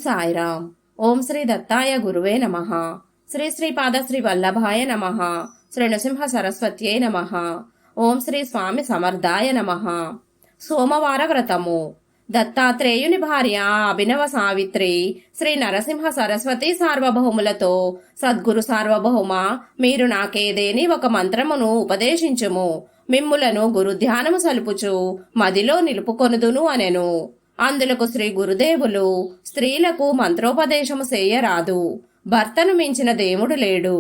సాయిరామ్. ఓం శ్రీ దత్తాయ గురువే నమః. శ్రీ శ్రీపాద శ్రీ వల్లభాయ నమః. శ్రీ నృసింహ సరస్వత్యై నమః. ఓం శ్రీ స్వామి సమర్థాయ నమః. సోమవార వ్రతము. దత్తాత్రేయుని భార్య అభినవ సావిత్రి శ్రీ నరసింహ సరస్వతి సార్వభౌములతో, సద్గురు సార్వభౌమ, మీరు నాకేదేని ఒక మంత్రమును ఉపదేశించుము, మిమ్ములను గురుధ్యానము సలుపుచు మదిలో నిలుపుకొనుదును అనెను. అందులకు శ్రీ గురుదేవులు, స్త్రీలకు మంత్రోపదేశము చేయరాదు, భర్తను మించిన దేవుడు లేడు,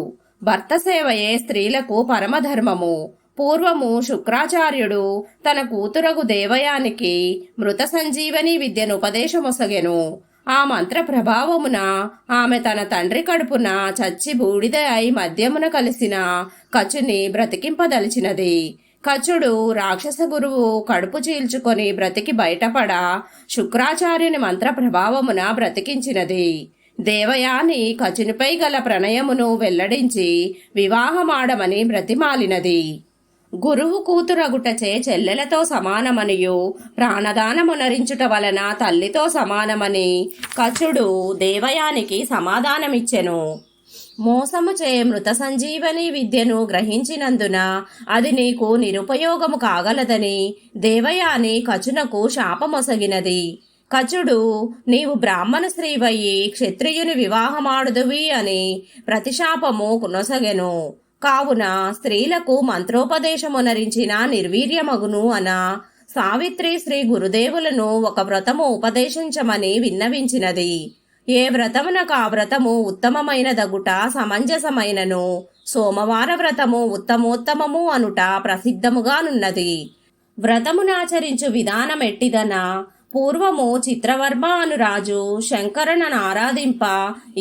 భర్త సేవయే స్త్రీలకు పరమధర్మము. పూర్వము శుక్రాచార్యుడు తన కూతురగు దేవయానికి మృత సంజీవని విద్యను ఉపదేశమొసగెను. ఆ మంత్ర ప్రభావమున ఆమె తన తండ్రి కడుపున చచ్చి బూడిద అయి మద్యమున కలిసిన కచుని బ్రతికింపదలిచినది. కచుడు రాక్షస గురువు కడుపు చీల్చుకొని బ్రతికి బయటపడ శుక్రాచార్యుని మంత్ర ప్రభావమున బ్రతికించినది. దేవయాని కచునిపై గల ప్రణయమును వెల్లడించి వివాహమాడమని బ్రతిమాలినది. గురువు కూతురగుటచే చెల్లెలతో సమానమనియు, ప్రాణదానమునరించుట వలన తల్లితో సమానమని కచుడు దేవయానికి సమాధానమిచ్చెను. మోసము చే మృత సంజీవని విద్యను గ్రహించినందున అది నీకు నిరుపయోగము కాగలదని దేవయాని కచునకు శాపమొసగినది. కచుడు, నీవు బ్రాహ్మణ స్త్రీవయ్యి క్షత్రియుని వివాహమాడుదువి అని ప్రతిశాపము నొసగెను. కావున స్త్రీలకు మంత్రోపదేశమునరించిన నిర్వీర్యమగును అన సావిత్రి శ్రీ గురుదేవులను ఒక వ్రతము ఉపదేశించమని విన్నవించినది. ఏ వ్రతమునకు ఆ వ్రతము ఉత్తమమైనదగుట సమంజసమైనను, సోమవార వ్రతము ఉత్తమోత్తమము అనుట ప్రసిద్ధముగానున్నది. వ్రతమునాచరించు విధానమెట్టిదన, పూర్వము చిత్రవర్మ అను రాజు శంకరునను ఆరాధింప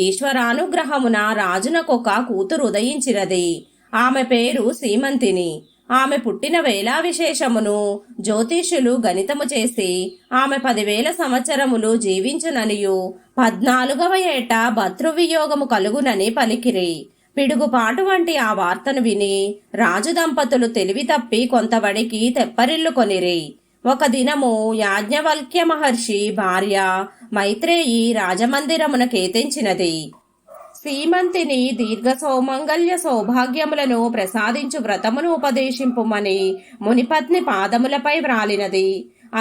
ఈశ్వరానుగ్రహమున రాజునకొక కూతురు ఉదయించినది. ఆమె పేరు సీమంతిని. ఆమె పుట్టిన వేళా విశేషమును జ్యోతిష్యులు గణితము చేసి ఆమె 10,000 సంవత్సరములు జీవించుననియు 14వ ఏట భర్తృవియోగము కలుగునని పలికిరి. పిడుగుపాటు వంటి ఆ వార్తను విని రాజు దంపతులు తెలివి తప్పి కొంతవడికి తెప్పరిల్లు కొనిరి. ఒక దినము యాజ్ఞవల్క్య మహర్షి భార్య మైత్రేయి రాజమందిరమున కేతించినది. సీమంతిని దీర్ఘ సౌమంగళ్య సౌభాగ్యములను ప్రసాదించు వ్రతమును ఉపదేశింపుమని మునిపత్ని పాదములపై వ్రాలినది.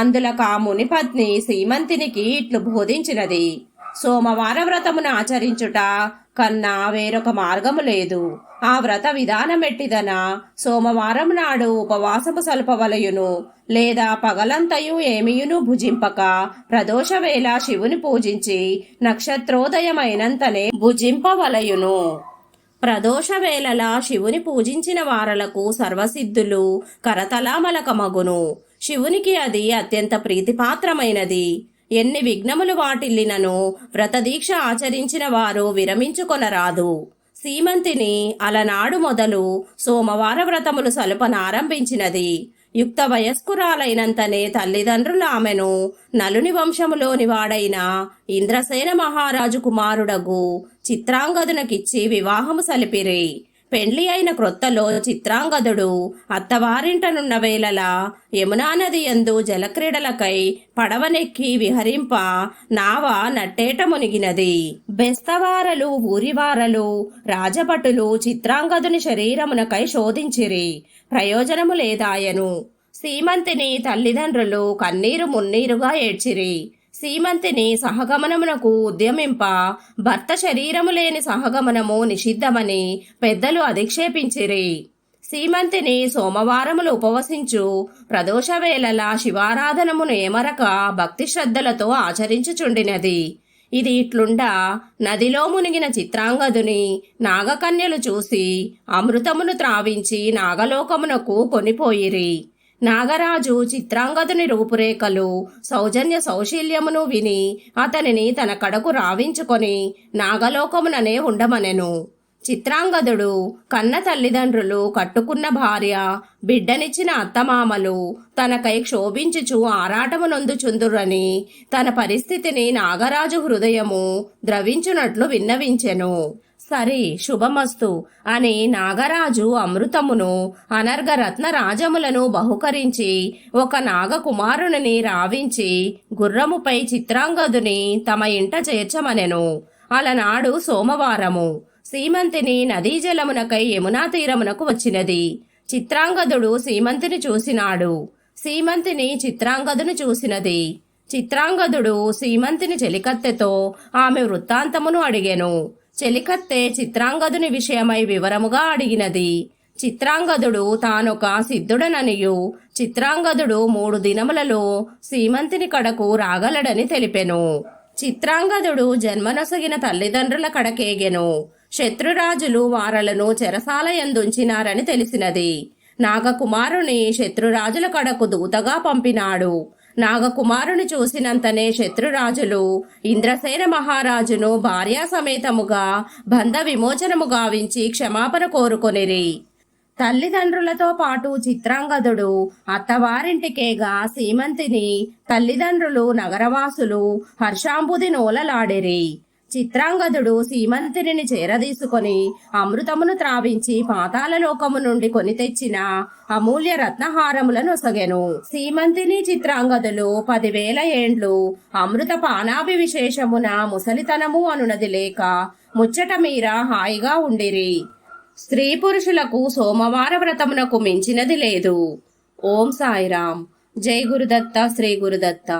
అందులక ఆ మునిపత్ని సీమంతినికి ఇట్లు బోధించినది: సోమవార వ్రతమును ఆచరించుట కన్నా వేరొక మార్గము లేదు. ఆ వ్రత విధానమెట్టిదన, సోమవారం నాడు ఉపవాసము సల్పవలయును, లేదా పగలంతయు ఏమియును భుజింపక ప్రదోష వేళ శివుని పూజించి నక్షత్రోదయమైనంతనే భుజింపవలయును. ప్రదోష వేళల శివుని పూజించిన వారలకు సర్వసిద్ధులు కరతలామలకమగును. శివునికి అది అత్యంత ప్రీతిపాత్రమైనది. ఎన్ని విఘ్నములు వాటిల్లినను వ్రతదీక్ష ఆచరించిన వారు విరమించుకొనరాదు. సీమంతిని అలనాడు మొదలు సోమవార వ్రతములు సలుపనారంభించినది. యుక్త వయస్కురాలైనంతనే తల్లిదండ్రులు ఆమెను నలుని వంశములోని వాడైన ఇంద్రసేన మహారాజు కుమారుడగు చిత్రాంగదునకిచ్చి వివాహము సలిపిరి. పెండ్లి అయిన క్రొత్తలో చిత్రాంగదుడు అత్తవారింటనున్న వేళల యమునా నది యందు జలక్రీడలకై పడవనెక్కి విహరింప నావ నట్టేట మునిగినది. బెస్తవారలు ఊరివారలు రాజభటులు చిత్రాంగదుని శరీరమునకై శోధించిరి. ప్రయోజనము లేదాయను. సీమంతిని తల్లిదండ్రులు కన్నీరు మున్నీరుగా ఏడ్చిరి. సీమంతిని సహగమనమునకు ఉద్యమింప భర్త శరీరము లేని సహగమనము నిషిద్ధమని పెద్దలు అధిక్షేపించిరి. సీమంతిని సోమవారములు ఉపవసించు ప్రదోష వేళల శివారాధనమును ఏమరక భక్తి శ్రద్ధలతో ఆచరించుచుండినది. ఇది ఇట్లుండా నదిలో మునిగిన చిత్రాంగదుని నాగకన్యలు చూసి అమృతమును త్రావించి నాగలోకమునకు కొనిపోయిరి. నాగరాజు చిత్రాంగదుని రూపురేఖలు సౌజన్య సౌశీల్యమును విని అతనిని తన కడకు రావించుకొని నాగలోకముననే ఉండమనెను. చిత్రాంగదుడు కన్న తల్లిదండ్రులు, కట్టుకున్న భార్య, బిడ్డనిచ్చిన అత్తమామలు తనకై క్షోభించుచు ఆరాటము నొందుచుందురని తన పరిస్థితిని నాగరాజు హృదయము ద్రవించునట్లు విన్నవించెను. సరే శుభమస్తు అని నాగరాజు అమృతమును అనర్ఘరత్న రాజములను బహుకరించి ఒక నాగకుమారుని రావించి గుర్రముపై చిత్రాంగదుని తమ ఇంట చేర్చమనెను. అలనాడు సోమవారము. సీమంతిని నదీ జలమునకై యమునా తీరమునకు వచ్చినది. చిత్రాంగదుడు సీమంతిని చూసినాడు. సీమంతిని చిత్రాంగదును చూసినది. చిత్రాంగదుడు సీమంతిని చెలికత్తెతో ఆమె వృత్తాంతమును అడిగెను. చెలికత్తె చిత్రాంగదుని విషయమై వివరముగా అడిగినది. చిత్రాంగదుడు తానొక సిద్ధుడననియు చిత్రాంగదుడు 3 దినములలో సీమంతిని కడకు రాగలడని తెలిపెను. చిత్రాంగదుడు జన్మనొసగిన తల్లిదండ్రుల కడకేగెను. శత్రురాజులు వారలను చెరసాలయందుంచినారని తెలిసినది. నాగకుమారుని శత్రురాజుల కడకు దూతగా పంపినాడు. నాగకుమారుని చూసినంతనే శత్రురాజులు ఇంద్రసేన మహారాజును భార్యా సమేతముగా బంధ విమోచనము గావించి క్షమాపణ కోరుకొనిరి. తల్లిదండ్రులతో పాటు చిత్రాంగదుడు అత్తవారింటికేగా సీమంతిని తల్లిదండ్రులు నగరవాసులు హర్షాంబుది నోలలాడిరి. చిత్రాంగదుడు సీమంతిని చేరదీసుకొని అమృతమును త్రావించి పాతాళలోకము నుండి కొని తెచ్చిన అమూల్య రత్నహారములను ఒసగెను. సీమంతిని చిత్రాంగదులు 10,000 ఏండ్లు అమృత పానాభి విశేషమున ముసలితనము అనునది లేక ముచ్చట మీర హాయిగా ఉండిరి. స్త్రీ పురుషులకు సోమవార వ్రతమునకు మించినది లేదు. ఓం సాయిరాం. జై గురుదత్త. శ్రీ గురుదత్త.